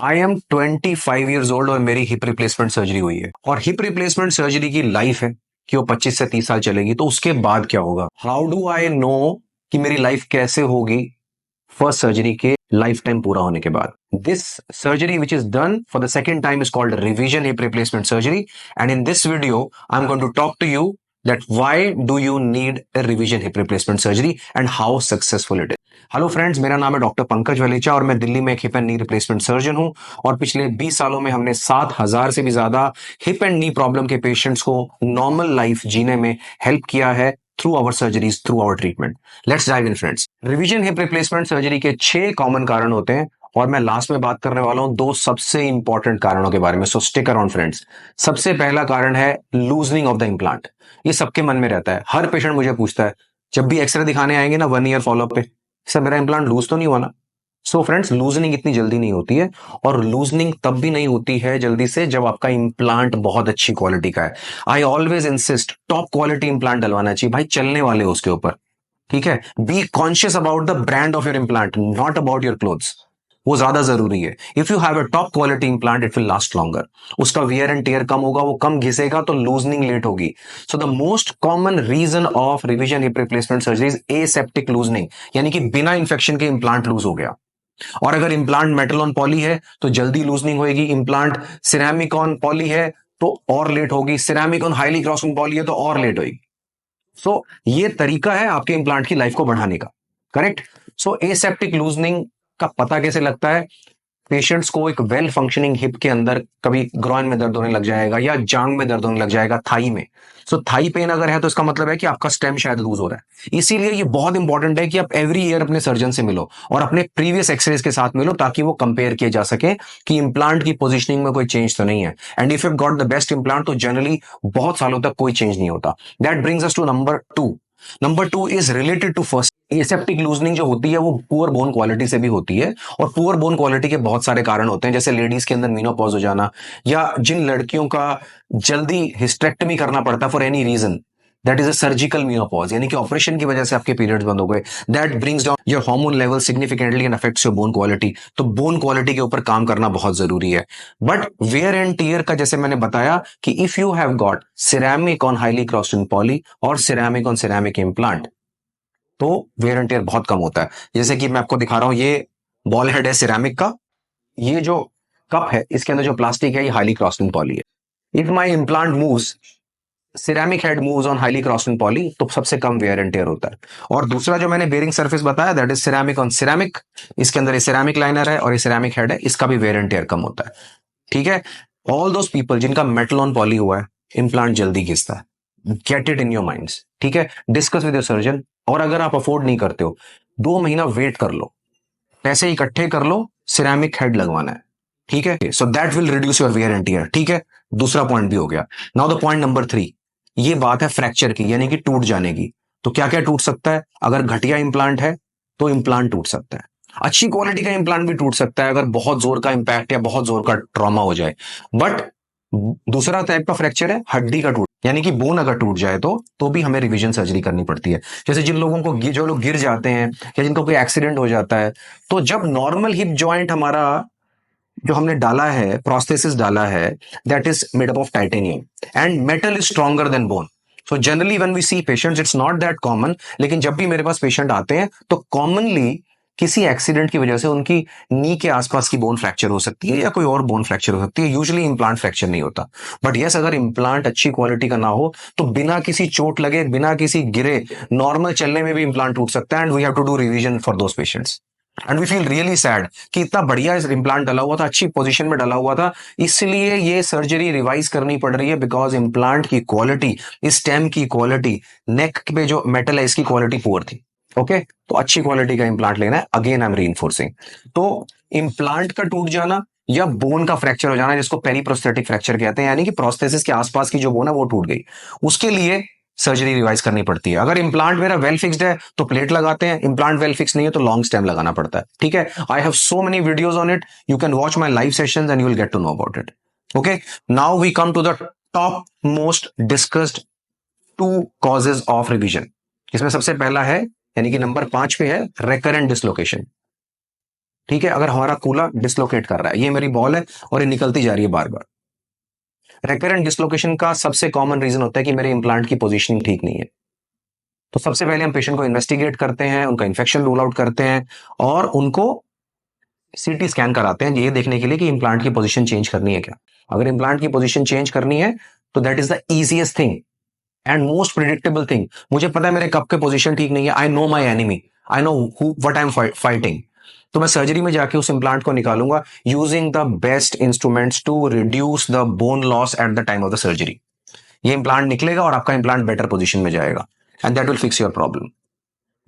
I am 25 years old और मेरी hip replacement surgery हुई है। और हिप रिप्लेसमेंट सर्जरी की लाइफ है कि वो 25 से 30 साल चलेगी। तो उसके बाद क्या होगा? हाउ डू आई नो कि मेरी लाइफ कैसे होगी फर्स्ट सर्जरी के लाइफ टाइम पूरा होने के बाद? This surgery which is done for the second time is called revision hip replacement surgery. And in this video I am going to talk to you that why do you need a revision hip replacement surgery and how successful it is. Hello friends, मेरा नाम है doctor Pankaj Walecha और मैं दिल्ली में एक hip and knee replacement surgeon हूं। और पिछले 20 सालों में हमने 7,000 से भी ज्यादा हिप एंड नी प्रॉब्लम के पेशेंट्स को नॉर्मल लाइफ जीने में हेल्प किया है through our surgeries, through our treatment. Let's dive in friends. Revision hip replacement surgery के 6 कॉमन कारण होते हैं और मैं लास्ट में बात करने वाला हूं 2 सबसे इंपॉर्टेंट कारणों के बारे में। सो स्टिक अराउंड फ्रेंड्स। सबसे पहला कारण है लूजनिंग ऑफ द इम्प्लांट। ये सबके मन में रहता है। हर पेशेंट मुझे पूछता है जब भी एक्सरे दिखाने आएंगे ना 1 ईयर फॉलोअप पे, सर मेरा इम्प्लांट लूज तो नहीं हुआ ना? सो फ्रेंड्स, लूजनिंग इतनी जल्दी नहीं होती है और लूजनिंग तब भी नहीं होती है जल्दी से जब आपका इम्प्लांट बहुत अच्छी क्वालिटी का है। I always insist top quality implant डलवाना चाहिए भाई, चलने वाले हो उसके ऊपर। ठीक है, be conscious about the brand of your implant, not about your clothes. वो ज्यादा जरूरी है। If you have a top quality implant it will last longer. उसका वियर एंड टेयर कम होगा, वो कम घिसेगा तो लूजनिंग लेट होगी। So the most common reason of revision hip replacement surgery is aseptic loosening, यानी कि बिना इंफेक्शन के इम्प्लांट लूज हो गया। और अगर इम्प्लांट मेटल ऑन पॉली है तो जल्दी लूजनिंग होगी। इम्प्लांट सिरेमिक ऑन पॉली है तो और लेट होगी। Ceramic on highly crossing poly है तो और लेट होगी। सो ये तरीका है आपके इम्प्लांट की लाइफ को बढ़ाने का। करेक्ट। सो एसेप्टिक लूजनिंग का पता कैसे लगता है? पेशेंट्स को एक वेल फंक्शनिंग हिप के अंदर कभी ग्रॉइन में दर्द होने लग जाएगा या जांग में दर्द होने लग जाएगा, थाई में। सो थाई पेन अगर है तो इसका मतलब है कि आपका स्टेम शायद लूज हो रहा है। इसीलिए ये बहुत इंपॉर्टेंट है कि आप एवरी ईयर अपने सर्जन से मिलो और अपने प्रीवियस एक्सरेज के साथ मिलो ताकि वो कंपेयर किए जा सके कि इंप्लांट की पोजिशनिंग में कोई चेंज तो नहीं है। And if you got the best implant तो जनरली बहुत सालों तक कोई चेंज नहीं होता। That brings us to number 2 is related to first. Aseptic loosening जो होती है वो पुअर बोन क्वालिटी से भी होती है और पुअर बोन क्वालिटी के बहुत सारे कारण होते हैं, जैसे लेडीज के अंदर मीनोपॉज हो जाना या जिन लड़कियों का जल्दी हिस्टेक्टमी करना पड़ता है for any reason, that is a surgical menopause, यानी कि ऑपरेशन की वजह से आपके पीरियड्स बंद हो गए। That brings down your hormone level significantly and affects your bone quality. तो बोन क्वालिटी के ऊपर काम करना बहुत जरूरी है। बट वेयर एंड टीयर का जैसे मैंने बताया कि if you have got ceramic on highly crossed poly और सिरेमिक ऑन सिरेमिक इम्प्लांट तो वेयर एंड टेयर बहुत कम होता है। जैसे कि मैं आपको दिखा रहा हूं, ये बॉल हेड है सिरेमिक का, ये जो कप है इसके अंदर जो प्लास्टिक है ये हाईली क्रॉस्ड पॉली है। If my implant moves, ceramic head moves on highly crossed poly तो सबसे कम वेयर एंड टेयर होता है। और दूसरा जो मैंने बेरिंग सरफेस बताया that is ceramic on ceramic, इसके अंदर ये सिरेमिक लाइनर है और ये सिरेमिक हेड है, इसका भी वेयर एंड टेयर कम होता है। ठीक है। ऑल दोस पीपल जिनका मेटल ऑन पॉली हुआ है, इम्प्लांट जल्दी घिसता है। Get it in your minds. ठीक है, डिस्कस विद योर सर्जन। और अगर आप अफोर्ड नहीं करते हो 2 महीना वेट कर लो, पैसे इकट्ठे कर लो, सिरेमिक हेड लगवाना है। ठीक है, so that will reduce your wear and tear. ठीक है, दूसरा पॉइंट भी हो गया। नाउ द पॉइंट नंबर 3, ये बात है फ्रैक्चर की, यानी कि टूट जाने की। तो क्या क्या टूट सकता है? अगर घटिया इंप्लांट है तो इंप्लांट टूट सकता है। अच्छी क्वालिटी का इंप्लांट भी टूट सकता है अगर बहुत जोर का इंपैक्ट या बहुत जोर का ट्रॉमा हो जाए। बट दूसरा टाइप का फ्रैक्चर है हड्डी का टूट, यानी कि बोन अगर टूट जाए तो भी हमें रिवीजन सर्जरी करनी पड़ती है। जैसे जिन लोगों को जो लोग गिर जाते हैं या जिनको कोई एक्सीडेंट हो जाता है, तो जब नॉर्मल हिप जॉइंट हमारा जो हमने डाला है, प्रोस्थेसिस डाला है, that is made up of titanium and metal is stronger than bone. So generally when we see patients it's not that common, लेकिन जब भी मेरे पास पेशेंट आते हैं तो कॉमनली किसी एक्सीडेंट की वजह से उनकी नी के आसपास की बोन फ्रैक्चर हो सकती है या कोई और बोन फ्रैक्चर हो सकती है। यूजुअली इंप्लांट फ्रैक्चर नहीं होता। बट यस, अगर इंप्लांट अच्छी क्वालिटी का ना हो तो बिना किसी चोट लगे, बिना किसी गिरे, नॉर्मल चलने में भी इंप्लांट टूट सकता है and we have to do revision for those patients. And we feel really sad कि इतना बढ़िया इंप्लांट डला हुआ था, अच्छी पोजीशन में डला हुआ था, इसलिए ये सर्जरी रिवाइज करनी पड़ रही है बिकॉज इंप्लांट की क्वालिटी, स्टेम की क्वालिटी, नेक पे जो मेटल है इसकी क्वालिटी पुअर थी। ओके, तो अच्छी क्वालिटी का इंप्लांट लेना है। Again I am reinforcing. तो इंप्लांट का टूट जाना या बोन का फ्रैक्चर हो जाना, जिसको पेरीप्रोस्थेटिक फ्रैक्चर कहते हैं, यानी कि प्रोस्थेसिस के आसपास की जो बोन है वो टूट गई, उसके लिए सर्जरी रिवाइज करनी पड़ती है। अगर इंप्लांट मेरा वेल फिक्स्ड है तो प्लेट लगाते हैं, इंप्लांट वेल फिक्स नहीं है तो लॉन्ग स्टेम लगाना पड़ता है। ठीक है, I have so many videos on it, you can watch my live sessions and you will get to know about it. Okay, now we come to the top most discussed 2 causes of revision. इसमें सबसे पहला है, यानी कि number 5 पे है, recurrent dislocation. ठीक है, अगर हमारा कूला डिसलोकेट कर रहा है, ये मेरी बॉल है और ये निकलती जा रही है बार बार। रेकरेंट डिसलोकेशन का सबसे कॉमन रीजन होता है कि मेरे इंप्लांट की पोजीशनिंग ठीक नहीं है। तो सबसे पहले हम पेशेंट को इन्वेस्टिगेट करते हैं, उनका इन्फेक्शन रूल आउट करते हैं और उनको सीटी स्कैन कराते हैं ये देखने के लिए कि इंप्लांट की पोजीशन चेंज करनी है क्या। अगर इंप्लांट की पोजीशन चेंज करनी है तो that is the easiest thing and most predictable thing. मुझे पता है मेरे कप के पोजीशन ठीक नहीं है, I know my enemy, I know what I am fighting, तो मैं सर्जरी में जाके उस इंप्लांट को निकालूंगा using the best instruments to reduce the bone loss at the time of the surgery. ये इंप्लांट निकलेगा और आपका इंप्लांट बेटर पोजीशन में जाएगा and that will fix your problem.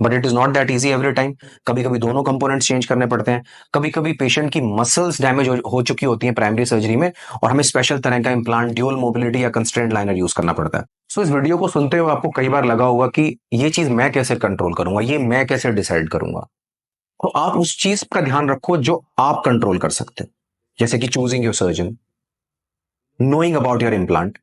But it is not that easy every time. कभी कभी दोनों components change करने पड़ते हैं, कभी कभी पेशेंट की मसल्स डैमेज हो चुकी होती हैं प्राइमरी सर्जरी में और हमें स्पेशल तरह का इंप्लांट ड्यूल मोबिलिटी या कंस्ट्रेंट लाइनर यूज करना पड़ता है। सो इस वीडियो को सुनते हुए आपको कई बार लगा होगा कि ये चीज मैं कैसे कंट्रोल करूंगा, ये मैं कैसे डिसाइड करूंगा। तो आप उस चीज का ध्यान रखो जो आप कंट्रोल कर सकते हैं, जैसे कि choosing your surgeon, knowing about your implant.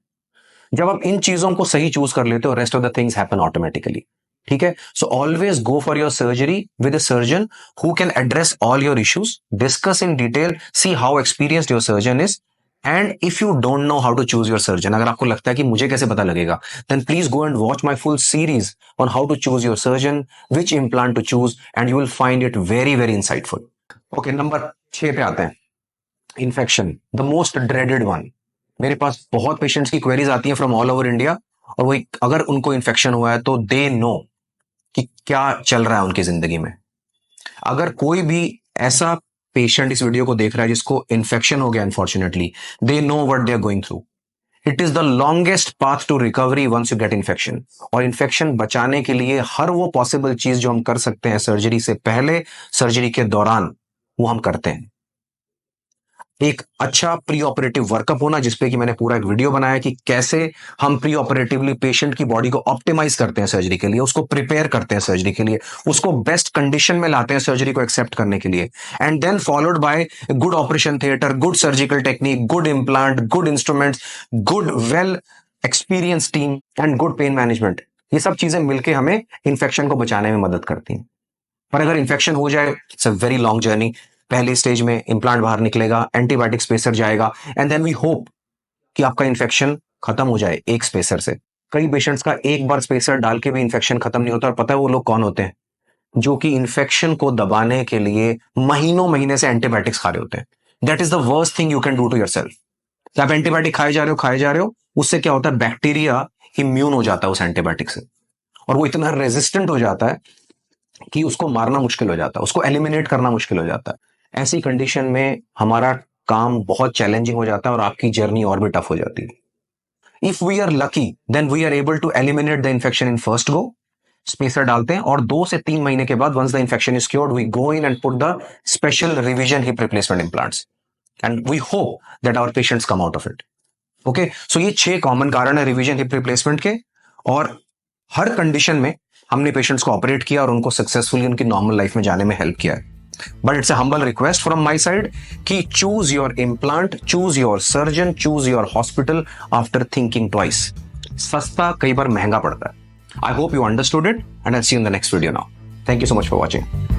जब आप इन चीजों को सही चूज कर लेते हो rest of the things happen automatically. ठीक है, so always go for your surgery with a surgeon who can address all your issues, discuss in detail, see how experienced your surgeon is. And if you don't know how to choose your surgeon, अगर आपको लगता है कि मुझे कैसे पता लगेगा, then please go and watch my full series on how to choose your surgeon, which implant to choose, and you will find it very very insightful. Okay, number 6 पे आते हैं, infection, the most dreaded one. मेरे पास बहुत patients की queries आती हैं from all over India और वो अगर उनको इन्फेक्शन हुआ है तो दे नो कि क्या चल रहा है उनकी जिंदगी में। अगर कोई भी ऐसा पेशेंट इस वीडियो को देख रहा है जिसको इन्फेक्शन हो गया, unfortunately they know what they are going through. It is the longest path to recovery once you get infection. और इन्फेक्शन बचाने के लिए हर वो पॉसिबल चीज जो हम कर सकते हैं सर्जरी से पहले, सर्जरी के दौरान, वो हम करते हैं। एक अच्छा प्री ऑपरेटिव वर्कअप होना, जिसपे कि मैंने पूरा एक वीडियो बनाया कि कैसे हम प्री ऑपरेटिवली पेशेंट की बॉडी को ऑप्टिमाइज करते हैं सर्जरी के लिए, उसको प्रिपेयर करते हैं सर्जरी के लिए, उसको बेस्ट कंडीशन में लाते हैं सर्जरी को एक्सेप्ट करने के लिए। And then followed by good operation theatre, good surgical technique, good implant, good instruments, good well experience team and good pain management. ये सब चीजें मिलकर हमें इंफेक्शन को बचाने में मदद करती हैं। पर अगर इंफेक्शन हो जाए, it's a very long journey. पहले स्टेज में इंप्लांट बाहर निकलेगा, एंटीबायोटिक स्पेसर जाएगा एंड देन वी होप कि आपका इंफेक्शन खत्म हो जाए एक स्पेसर से। कई पेशेंट्स का एक बार स्पेसर डाल के भी इंफेक्शन खत्म नहीं होता। और पता है वो लोग कौन होते हैं? जो कि इंफेक्शन को दबाने के लिए महीनों महीने से एंटीबायोटिक्स खा रहे होते हैं। That is the worst thing you can do to yourself. आप एंटीबायोटिक खाए जा रहे हो, उससे क्या होता है, बैक्टीरिया इम्यून हो जाता है उस एंटीबायोटिक से और वो इतना रेजिस्टेंट हो जाता है कि उसको मारना मुश्किल हो जाता है, उसको एलिमिनेट करना मुश्किल हो जाता है। ऐसी कंडीशन में हमारा काम बहुत चैलेंजिंग हो जाता है और आपकी जर्नी और भी टफ हो जाती है। If we are lucky then we are able to eliminate the infection in first go. Spacer डालते हैं और 2 से 3 महीने के बाद once the infection is cured we go in and put the special revision hip replacement implants and we hope that our patients come out of it. Okay, so ये 6 common कारण है रिवीजन हिप रिप्लेसमेंट के और हर condition में हमने patients को operate किया और उनको सक्सेसफुली उनकी नॉर्मल लाइफ में जाने में हेल्प किया है। But it's a humble request from my side कि choose your implant, choose your surgeon, choose your hospital after thinking twice. सस्ता कई बार महंगा पड़ता है। I hope you understood it and I'll see you in the next video now. Thank you so much for watching.